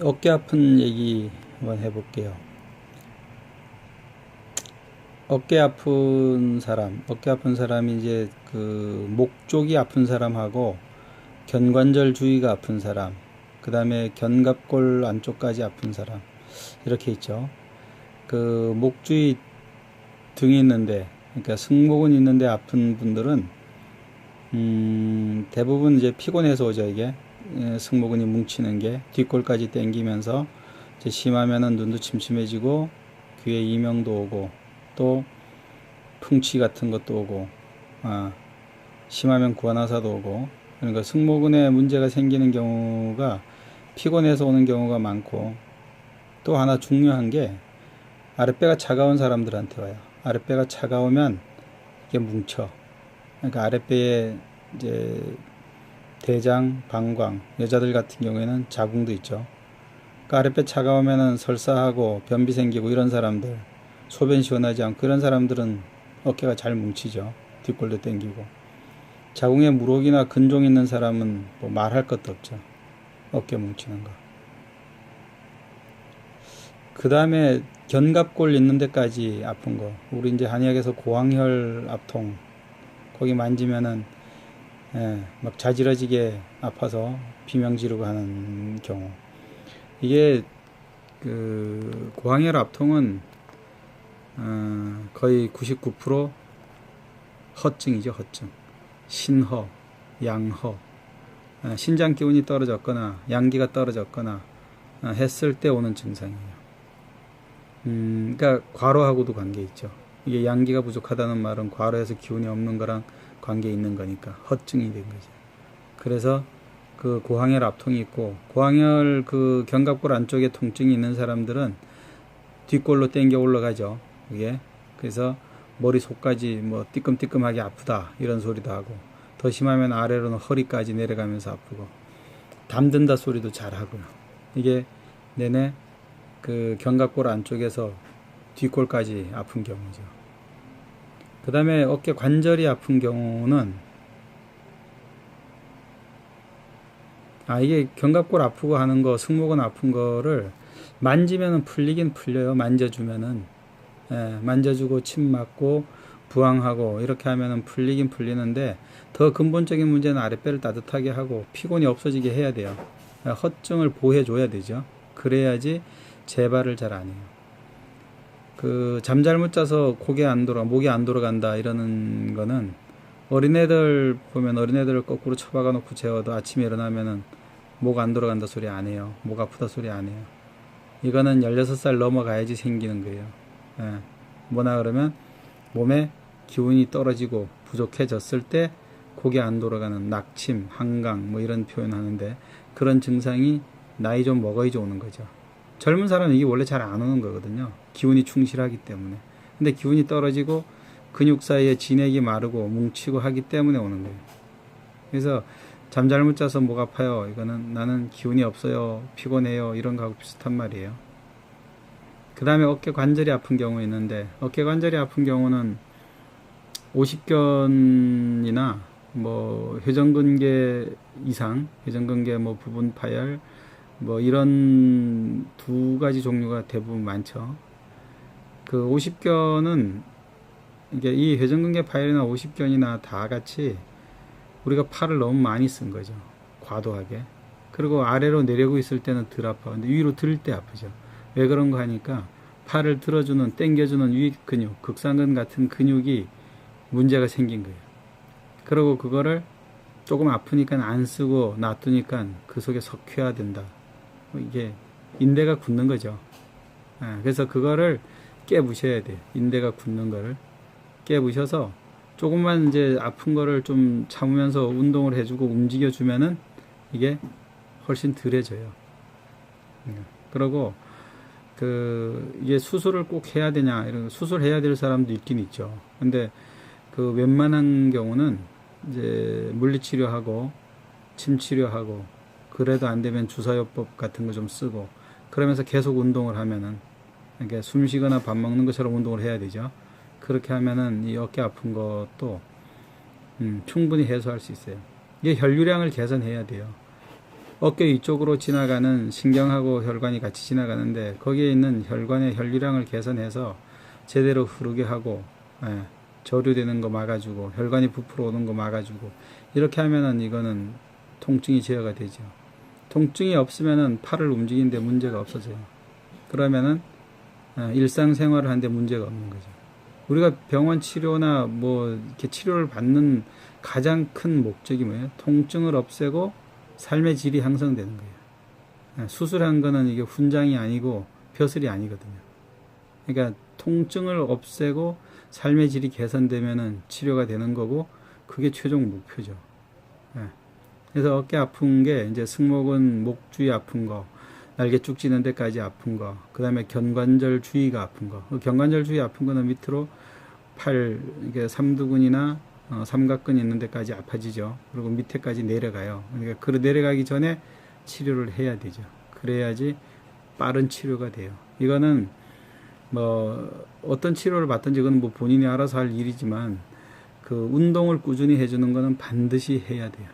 어깨 아픈 얘기 한번 해볼게요. 어깨 아픈 사람이 이제 그 목 쪽이 아픈 사람하고 견관절 주위가 아픈 사람, 그 다음에 견갑골 안쪽까지 아픈 사람, 이렇게 있죠. 그 목 주위 등이 있는데, 그러니까 승모근 있는데 아픈 분들은 대부분 이제 피곤해서 오죠. 이게 승모근이 뭉치는 게 뒷골까지 당기면서 이제 심하면은 눈도 침침해지고 귀에 이명도 오고 또 풍치 같은 것도 오고, 심하면 구안화사도 오고. 그러니까 승모근에 문제가 생기는 경우가 피곤해서 오는 경우가 많고, 또 하나 중요한 게 아랫배가 차가운 사람들한테 와요. 아랫배가 차가우면 이게 뭉쳐. 그러니까 아랫배에 이제 대장, 방광, 여자들 같은 경우에는 자궁도 있죠. 그러니까 아랫배 차가우면은 설사하고 변비 생기고 이런 사람들, 소변 시원하지 않고 이런 사람들은 어깨가 잘 뭉치죠. 뒷골도 당기고. 자궁에 물혹이나 근종 있는 사람은 뭐 말할 것도 없죠. 어깨 뭉치는 거. 그 다음에 견갑골 있는 데까지 아픈 거. 우리 이제 한의학에서 고황혈 압통, 거기 만지면은 막 자지러지게 아파서 비명 지르고 하는 경우. 이게 그 고황혈 압통은 거의 99% 허증이죠. 허증. 신허, 양허. 신장 기운이 떨어졌거나 양기가 떨어졌거나 했을 때 오는 증상이에요. 그러니까 과로하고도 관계 있죠. 이게 양기가 부족하다는 말은 과로해서 기운이 없는 거랑 관계 있는 거니까 허증이 된 거죠. 그래서 그 고황혈 압통이 있고, 고황혈 그 견갑골 안쪽에 통증이 있는 사람들은 뒷골로 당겨 올라가죠. 이게 그래서 머리 속까지 뭐 띠끔띠끔하게 아프다 이런 소리도 하고, 더 심하면 아래로는 허리까지 내려가면서 아프고, 담든다 소리도 잘 하고요. 이게 내내 그 견갑골 안쪽에서 뒷골까지 아픈 경우죠. 그 다음에 어깨 관절이 아픈 경우는, 이게 견갑골 아프고 하는 거, 승모근 아픈 거를 만지면은 풀리긴 풀려요. 만져주면은. 만져주고 침 맞고 부항하고 이렇게 하면은 풀리긴 풀리는데, 더 근본적인 문제는 아랫배를 따뜻하게 하고 피곤이 없어지게 해야 돼요. 허증을 보호해줘야 되죠. 그래야지 재발을 잘 안 해요. 그 잠 잘못 자서 목이 안 돌아간다 이러는 거는, 어린애들 보면 어린애들을 거꾸로 처박아 놓고 재워도 아침에 일어나면은 목 안 돌아간다 소리 안 해요. 목 아프다 소리 안 해요. 이거는 16살 넘어가야지 생기는 거예요. 뭐나 그러면 몸에 기운이 떨어지고 부족해졌을 때 고개 안 돌아가는 낙침, 한강 뭐 이런 표현 하는데, 그런 증상이 나이 좀 먹어야지 오는 거죠. 젊은 사람은 이게 원래 잘 안 오는 거거든요. 기운이 충실하기 때문에. 근데 기운이 떨어지고 근육 사이에 진액이 마르고 뭉치고 하기 때문에 오는 거예요. 그래서 잠 잘못 자서 목 아파요, 이거는 나는 기운이 없어요, 피곤해요, 이런 거하고 비슷한 말이에요. 그 다음에 어깨 관절이 아픈 경우 있는데, 어깨 관절이 아픈 경우는 오십견이나 뭐 회전근개 이상, 회전근개 뭐 부분 파열 뭐 이런 두 가지 종류가 대부분 많죠. 그 오십견은, 이게 이 회전근개 파열이나 오십견이나 다 같이 우리가 팔을 너무 많이 쓴 거죠. 과도하게. 그리고 아래로 내려고 있을 때는 덜 아파. 근데 위로 들 때 아프죠. 왜 그런 거 하니까, 팔을 들어주는, 당겨주는 위 근육, 극상근 같은 근육이 문제가 생긴 거예요. 그리고 그거를 조금 아프니까 안 쓰고 놔두니까 그 속에 석회화된다. 이게 인대가 굳는 거죠. 그래서 그거를 깨부셔야 돼요. 인대가 굳는 거를 깨부셔서 조금만 이제 아픈 거를 좀 참으면서 운동을 해주고 움직여주면은 이게 훨씬 덜해져요. 그리고 이게 수술을 꼭 해야 되냐, 이런 수술해야 될 사람도 있긴 있죠. 근데 그 웬만한 경우는 이제 물리치료하고 침치료하고, 그래도 안 되면 주사요법 같은 거 좀 쓰고, 그러면서 계속 운동을 하면은, 이렇게 숨 쉬거나 밥 먹는 것처럼 운동을 해야 되죠. 그렇게 하면은 이 어깨 아픈 것도 충분히 해소할 수 있어요. 이게 혈류량을 개선해야 돼요. 어깨 위쪽으로 지나가는 신경하고 혈관이 같이 지나가는데 거기에 있는 혈관의 혈류량을 개선해서 제대로 흐르게 하고, 예, 저류되는 거 막아주고 혈관이 부풀어 오는 거 막아주고 이렇게 하면은 이거는 통증이 제어가 되죠. 통증이 없으면은 팔을 움직이는데 문제가 없어져요. 그러면은 일상생활을 하는데 문제가 없는 거죠. 우리가 병원 치료나 뭐 이렇게 치료를 받는 가장 큰 목적이 뭐예요? 통증을 없애고 삶의 질이 향상되는 거예요. 수술한 거는 이게 훈장이 아니고 벼슬이 아니거든요. 그러니까 통증을 없애고 삶의 질이 개선되면은 치료가 되는 거고 그게 최종 목표죠. 그래서 어깨 아픈 게 이제 승모근 목 주위 아픈 거, 날개 쭉 찌는 데까지 아픈 거, 그 다음에 견관절 주위가 아픈 거. 견관절 주위 아픈 거는 밑으로 팔, 이게 삼두근이나 삼각근이 있는 데까지 아파지죠. 그리고 밑에까지 내려가요. 그러니까 그 내려가기 전에 치료를 해야 되죠. 그래야지 빠른 치료가 돼요. 이거는 뭐 어떤 치료를 받든지 그건 뭐 본인이 알아서 할 일이지만 그 운동을 꾸준히 해주는 거는 반드시 해야 돼요.